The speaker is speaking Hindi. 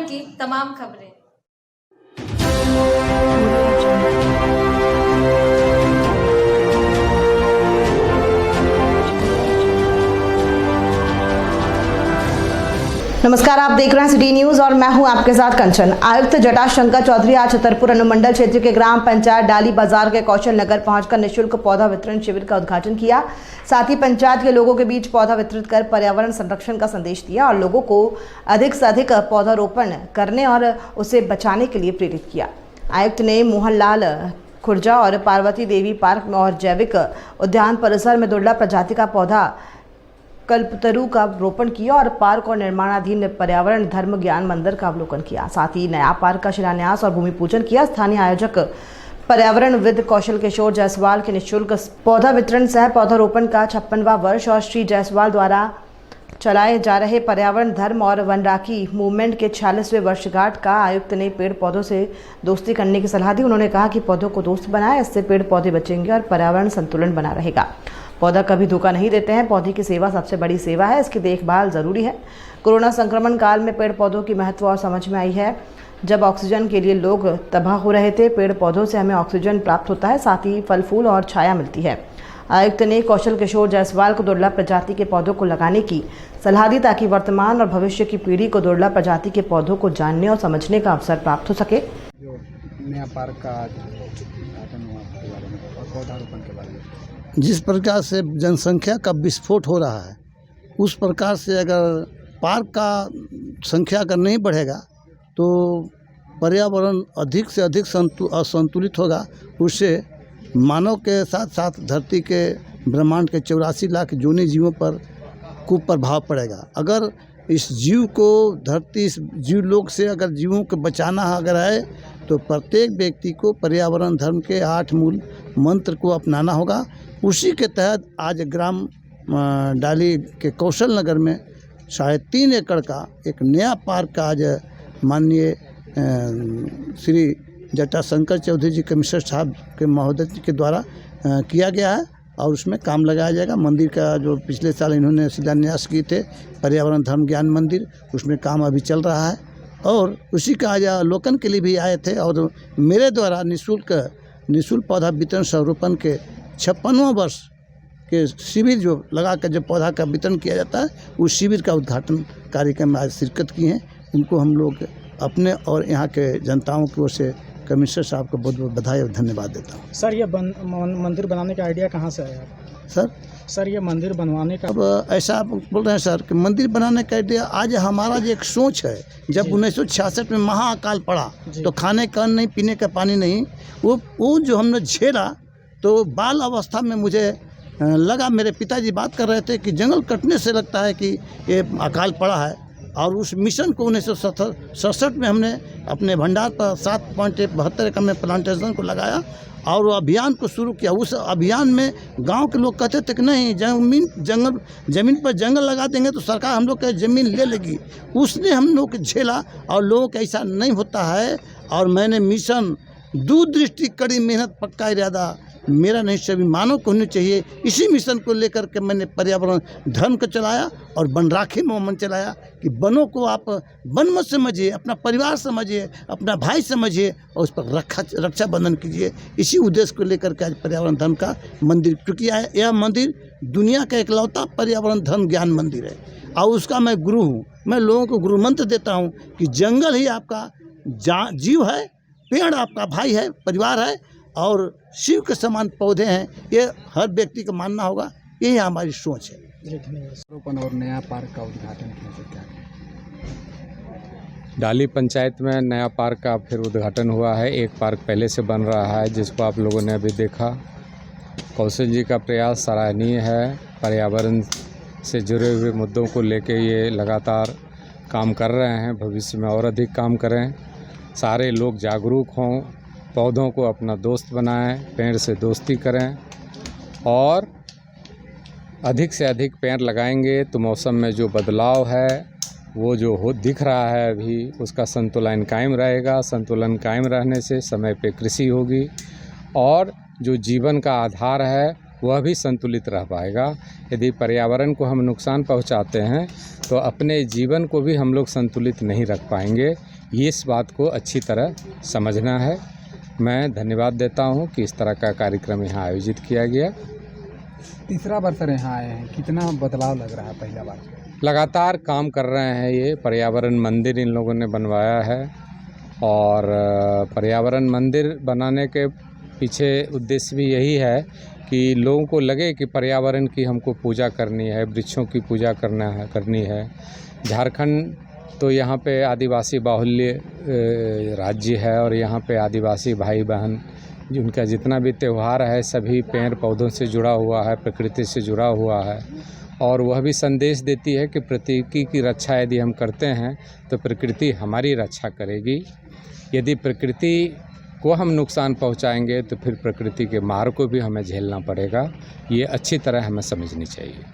की तमाम खबरें। नमस्कार, आप देख रहे हैं सिटी न्यूज और मैं हूं आपके साथ कंचन। आयुक्त जटाशंकर चौधरी आज छतरपुर अनुमंडल क्षेत्र के ग्राम पंचायत डाली बाजार के कौशल नगर पहुंचकर निःशुल्क पौधा वितरण शिविर का उद्घाटन किया। साथ ही पंचायत के लोगों के बीच पौधा वितरित कर पर्यावरण संरक्षण का संदेश दिया और लोगों को अधिक से अधिक पौधारोपण करने और उसे बचाने के लिए प्रेरित किया। आयुक्त ने मोहनलाल खुर्जा और पार्वती देवी पार्क और जैविक उद्यान परिसर में दुर्लभ प्रजाति का पौधा कल्पतरु का रोपण किया और पार्क और निर्माणाधीन पर्यावरण धर्म ज्ञान मंदिर का अवलोकन किया। साथ ही नया पार्क का शिलान्यास और भूमि पूजन किया। स्थानीय आयोजक पर्यावरणविद कौशल किशोर जायसवाल के निःशुल्क पौधा वितरण सह पौधारोपण का 56वां वर्ष और श्री जायसवाल द्वारा चलाए जा रहे पर्यावरण धर्म और वन राखी मूवमेंट के 46वें वर्षगांठ का आयुक्त ने पेड़ पौधों से दोस्ती करने की सलाह दी। उन्होंने कहा कि पौधों को दोस्त बनाएं, इससे पेड़ पौधे बचेंगे और पर्यावरण संतुलन बना रहेगा। पौधा कभी धोखा नहीं देते हैं। पौधे की सेवा सबसे बड़ी सेवा है, इसकी देखभाल जरूरी है। कोरोना संक्रमण काल में पेड़ पौधों की महत्व और समझ में आई है। जब ऑक्सीजन के लिए लोग तबाह हो रहे थे, पेड़ पौधों से हमें ऑक्सीजन प्राप्त होता है, साथ ही फल फूल और छाया मिलती है। आयुक्त ने कौशल किशोर जायसवाल को दुर्लभ प्रजाति के पौधों को लगाने की सलाह दी ताकि वर्तमान और भविष्य की पीढ़ी को दुर्लभ प्रजाति के पौधों को जानने और समझने का अवसर प्राप्त हो सके। जो नया पार्क का उद्घाटन हुआ के बारे में और पौधारोपण के बारे में, जिस प्रकार से जनसंख्या का विस्फोट हो रहा है, उस प्रकार से अगर पार्क का संख्या अगर नहीं बढ़ेगा तो पर्यावरण अधिक से अधिक असंतुलित होगा। उससे मानव के साथ साथ धरती के ब्रह्मांड के 84 लाख जोनी जीवों पर कुप्रभाव पड़ेगा। अगर इस जीव को धरती इस जीव लोक से अगर जीवों को बचाना अगर है तो प्रत्येक व्यक्ति को पर्यावरण धर्म के 8 मूल मंत्र को अपनाना होगा। उसी के तहत आज ग्राम डाली के कौशल नगर में 3.5 एकड़ का एक नया पार्क का आज माननीय श्री जटाशंकर चौधरी जी कमिश्नर साहब के महोदय जी के द्वारा किया गया है और उसमें काम लगाया जाएगा। मंदिर का जो पिछले साल इन्होंने शिलान्यास किए थे पर्यावरण धर्म ज्ञान मंदिर, उसमें काम अभी चल रहा है और उसी का आज अवलोकन के लिए भी आए थे और मेरे द्वारा निःशुल्क पौधा वितरण स्वरूपन के 56वां वर्ष के शिविर जो लगा कर जो पौधा का वितरण किया जाता है, उस शिविर का उद्घाटन कार्यक्रम में आज शिरकत की हैं। उनको हम लोग अपने और यहाँ के जनताओं की ओर से कमिश्नर साहब को बहुत बहुत बधाई और धन्यवाद देता हूँ। सर ये मंदिर बनाने का आइडिया कहाँ से आया? सर ये मंदिर बनवाने का अब ऐसा आप बोल रहे हैं सर कि मंदिर बनाने का आइडिया आज हमारा जो एक सोच है, जब 1966 में महाअकाल पड़ा तो खाने का नहीं, पीने का पानी नहीं, वो जो हमने झेला तो बाल अवस्था में मुझे लगा, मेरे पिताजी बात कर रहे थे कि जंगल कटने से लगता है कि ये अकाल पड़ा है और उस मिशन को 1967 में हमने अपने भंडार पर 7.72 एकड़ में प्लांटेशन को लगाया और वो अभियान को शुरू किया। उस अभियान में गांव के लोग कहते थे कि नहीं, जमीन पर जंगल लगा देंगे तो सरकार हम लोग का ज़मीन ले लेगी। उसने हम लोग झेला और लोगों का ऐसा नहीं होता है और मैंने मिशन दूरदृष्टि, कड़ी मेहनत, पक्का इरादा मेरा नहीं सभी मानव को होनी चाहिए। इसी मिशन को लेकर के मैंने पर्यावरण धर्म को चलाया और वन राखी मूवमेंट चलाया कि वनों को आप वन मत समझिए, अपना परिवार समझिए, अपना भाई समझिए और उस पर रक्षा बंधन कीजिए। इसी उद्देश्य को लेकर के आज पर्यावरण धर्म का मंदिर चुकी है। यह मंदिर दुनिया का इकलौता पर्यावरण धर्म ज्ञान मंदिर है और उसका मैं गुरु हूँ। मैं लोगों को गुरु मंत्र देता हूँ कि जंगल ही आपका जीव है, पेड़ आपका भाई है, परिवार है और शिव के समान पौधे हैं। ये हर व्यक्ति को मानना होगा, यही हमारी सोच है। रोपण और नया पार्क का उद्घाटन किया, डाली पंचायत में नया पार्क का फिर उद्घाटन हुआ है। एक पार्क पहले से बन रहा है जिसको आप लोगों ने अभी देखा। कौशल जी का प्रयास सराहनीय है। पर्यावरण से जुड़े हुए मुद्दों को लेके ये लगातार काम कर रहे हैं, भविष्य में और अधिक काम करें। सारे लोग जागरूक हों, पौधों को अपना दोस्त बनाएं, पेड़ से दोस्ती करें और अधिक से अधिक पेड़ लगाएंगे तो मौसम में जो बदलाव है वो जो दिख रहा है अभी, उसका संतुलन कायम रहेगा। संतुलन कायम रहने से समय पे कृषि होगी और जो जीवन का आधार है वह भी संतुलित रह पाएगा। यदि पर्यावरण को हम नुकसान पहुंचाते हैं तो अपने जीवन को भी हम लोग संतुलित नहीं रख पाएंगे। ये इस बात को अच्छी तरह समझना है। मैं धन्यवाद देता हूँ कि इस तरह का कार्यक्रम यहाँ आयोजित किया गया। तीसरा बार सर यहाँ आए हैं, कितना बदलाव लग रहा है पहला बार? लगातार काम कर रहे हैं। ये पर्यावरण मंदिर इन लोगों ने बनवाया है और पर्यावरण मंदिर बनाने के पीछे उद्देश्य भी यही है कि लोगों को लगे कि पर्यावरण की हमको पूजा करनी है, वृक्षों की पूजा करनी है। झारखंड तो यहाँ पे आदिवासी बाहुल्य राज्य है और यहाँ पे आदिवासी भाई बहन उनका जितना भी त्यौहार है सभी पेड़ पौधों से जुड़ा हुआ है, प्रकृति से जुड़ा हुआ है। और वह भी संदेश देती है कि प्रकृति की रक्षा यदि हम करते हैं तो प्रकृति हमारी रक्षा करेगी। यदि प्रकृति को हम नुकसान पहुंचाएंगे तो फिर प्रकृति के मार को भी हमें झेलना पड़ेगा। ये अच्छी तरह हमें समझनी चाहिए।